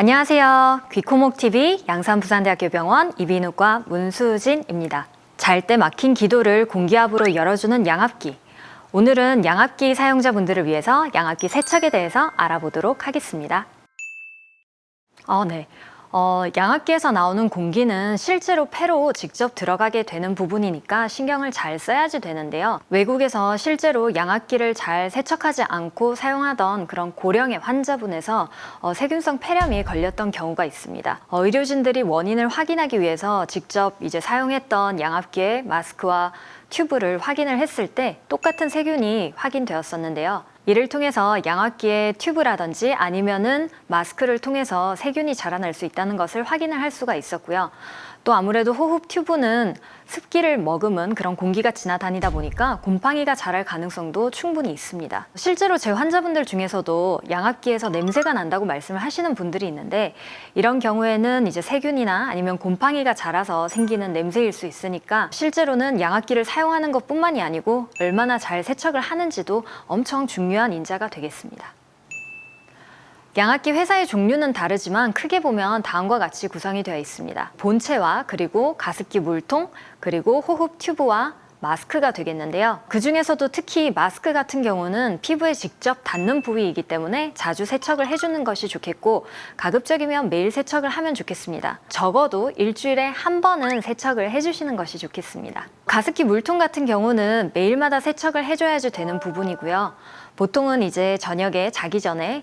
안녕하세요. 귀코목TV 양산부산대학교 병원 이비인후과 문수진입니다. 잘 때 막힌 기도를 공기압으로 열어주는 양압기. 오늘은 양압기 사용자분들을 위해서 양압기 세척에 대해서 알아보도록 하겠습니다. 양압기에서 나오는 공기는 실제로 폐로 직접 들어가게 되는 부분이니까 신경을 잘 써야지 되는데요. 외국에서 실제로 양압기를 잘 세척하지 않고 사용하던 그런 고령의 환자분에서 세균성 폐렴이 걸렸던 경우가 있습니다. 의료진들이 원인을 확인하기 위해서 직접 사용했던 양압기의 마스크와 튜브를 확인을 했을 때 똑같은 세균이 확인되었었는데요. 이를 통해서 양압기의 튜브라든지 아니면은 마스크를 통해서 세균이 자라날 수 있다는 것을 확인을 할 수가 있었고요. 또 아무래도 호흡 튜브는 습기를 머금은 그런 공기가 지나다니다 보니까 곰팡이가 자랄 가능성도 충분히 있습니다. 실제로 제 환자분들 중에서도 양압기에서 냄새가 난다고 말씀을 하시는 분들이 있는데, 이런 경우에는 세균이나 아니면 곰팡이가 자라서 생기는 냄새일 수 있으니까 실제로는 양압기를 사용하는 것뿐만이 아니고 얼마나 잘 세척을 하는지도 엄청 중요한 인자가 되겠습니다. 양압기 회사의 종류는 다르지만 크게 보면 다음과 같이 구성이 되어 있습니다. 본체와 그리고 가습기 물통, 그리고 호흡 튜브와 마스크가 되겠는데요. 그 중에서도 특히 마스크 같은 경우는 피부에 직접 닿는 부위이기 때문에 자주 세척을 해주는 것이 좋겠고, 가급적이면 매일 세척을 하면 좋겠습니다. 적어도 일주일에 한 번은 세척을 해주시는 것이 좋겠습니다. 가습기 물통 같은 경우는 매일마다 세척을 해줘야지 되는 부분이고요. 보통은 저녁에 자기 전에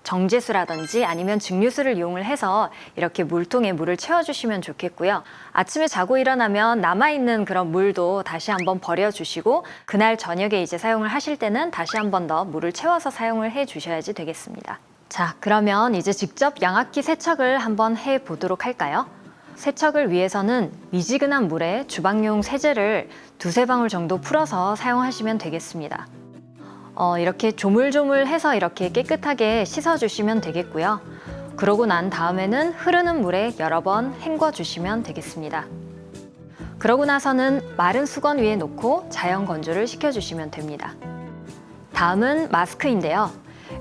정제수라든지 아니면 증류수를 이용을 해서 이렇게 물통에 물을 채워주시면 좋겠고요. 아침에 자고 일어나면 남아있는 그런 물도 다시 한번 버려주시고, 그날 저녁에 사용을 하실 때는 다시 한 번 더 물을 채워서 사용을 해주셔야지 되겠습니다. 자, 그러면 직접 양압기 세척을 한번 해보도록 할까요? 세척을 위해서는 미지근한 물에 주방용 세제를 2~3방울 정도 풀어서 사용하시면 되겠습니다. 이렇게 조물조물해서 이렇게 깨끗하게 씻어주시면 되겠고요. 그러고 난 다음에는 흐르는 물에 여러 번 헹궈 주시면 되겠습니다. 그러고 나서는 마른 수건 위에 놓고 자연 건조를 시켜주시면 됩니다. 다음은 마스크인데요.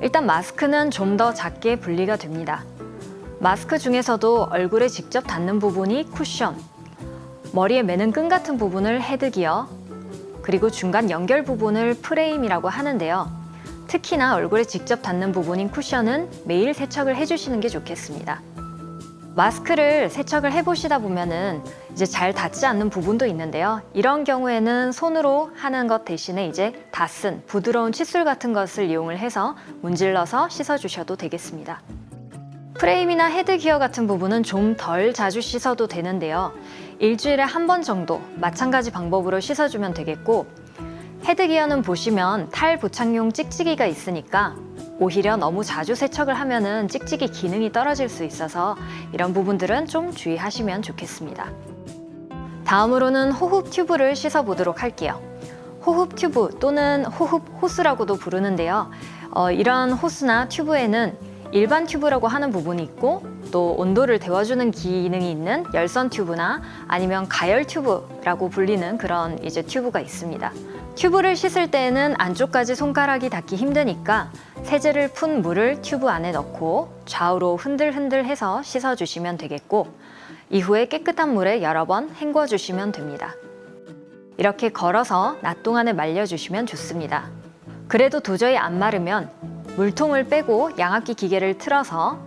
일단 마스크는 좀 더 작게 분리가 됩니다. 마스크 중에서도 얼굴에 직접 닿는 부분이 쿠션, 머리에 매는 끈 같은 부분을 헤드기어, 그리고 중간 연결 부분을 프레임이라고 하는데요. 특히나 얼굴에 직접 닿는 부분인 쿠션은 매일 세척을 해주시는 게 좋겠습니다. 마스크를 세척을 해보시다 보면은 잘 닿지 않는 부분도 있는데요. 이런 경우에는 손으로 하는 것 대신에 다 쓴 부드러운 칫솔 같은 것을 이용을 해서 문질러서 씻어주셔도 되겠습니다. 프레임이나 헤드기어 같은 부분은 좀 덜 자주 씻어도 되는데요. 일주일에 한 번 정도 마찬가지 방법으로 씻어주면 되겠고, 헤드기어는 보시면 탈부착용 찍찍이가 있으니까 오히려 너무 자주 세척을 하면은 찍찍이 기능이 떨어질 수 있어서 이런 부분들은 좀 주의하시면 좋겠습니다. 다음으로는 호흡 튜브를 씻어보도록 할게요. 호흡 튜브 또는 호흡 호스라고도 부르는데요. 이런 호스나 튜브에는 일반 튜브라고 하는 부분이 있고, 또 온도를 데워주는 기능이 있는 열선 튜브나 아니면 가열 튜브라고 불리는 그런 튜브가 있습니다. 튜브를 씻을 때에는 안쪽까지 손가락이 닿기 힘드니까 세제를 푼 물을 튜브 안에 넣고 좌우로 흔들흔들 해서 씻어주시면 되겠고, 이후에 깨끗한 물에 여러 번 헹궈주시면 됩니다. 이렇게 걸어서 낮 동안에 말려주시면 좋습니다. 그래도 도저히 안 마르면 물통을 빼고 양압기 기계를 틀어서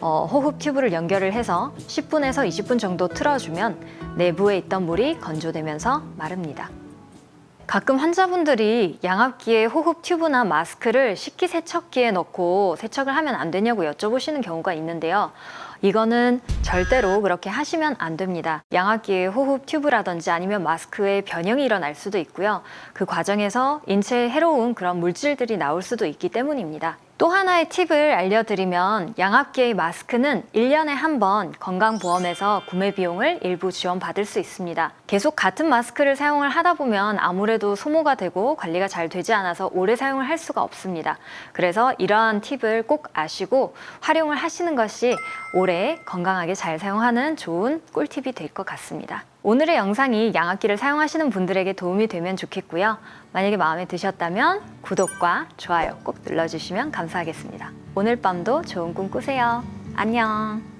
호흡 튜브를 연결을 해서 10분에서 20분 정도 틀어주면 내부에 있던 물이 건조되면서 마릅니다. 가끔 환자분들이 양압기에 호흡 튜브나 마스크를 식기세척기에 넣고 세척을 하면 안 되냐고 여쭤보시는 경우가 있는데요. 이거는 절대로 그렇게 하시면 안 됩니다. 양압기의 호흡 튜브라든지 아니면 마스크에 변형이 일어날 수도 있고요. 그 과정에서 인체에 해로운 그런 물질들이 나올 수도 있기 때문입니다. 또 하나의 팁을 알려드리면, 양압기의 마스크는 1년에 한 번 건강보험에서 구매 비용을 일부 지원받을 수 있습니다. 계속 같은 마스크를 사용을 하다 보면 아무래도 소모가 되고 관리가 잘 되지 않아서 오래 사용을 할 수가 없습니다. 그래서 이러한 팁을 꼭 아시고 활용을 하시는 것이 오래 건강하게 잘 사용하는 좋은 꿀팁이 될 것 같습니다. 오늘의 영상이 양압기를 사용하시는 분들에게 도움이 되면 좋겠고요. 만약에 마음에 드셨다면 구독과 좋아요 꼭 눌러주시면 감사하겠습니다. 오늘 밤도 좋은 꿈 꾸세요. 안녕.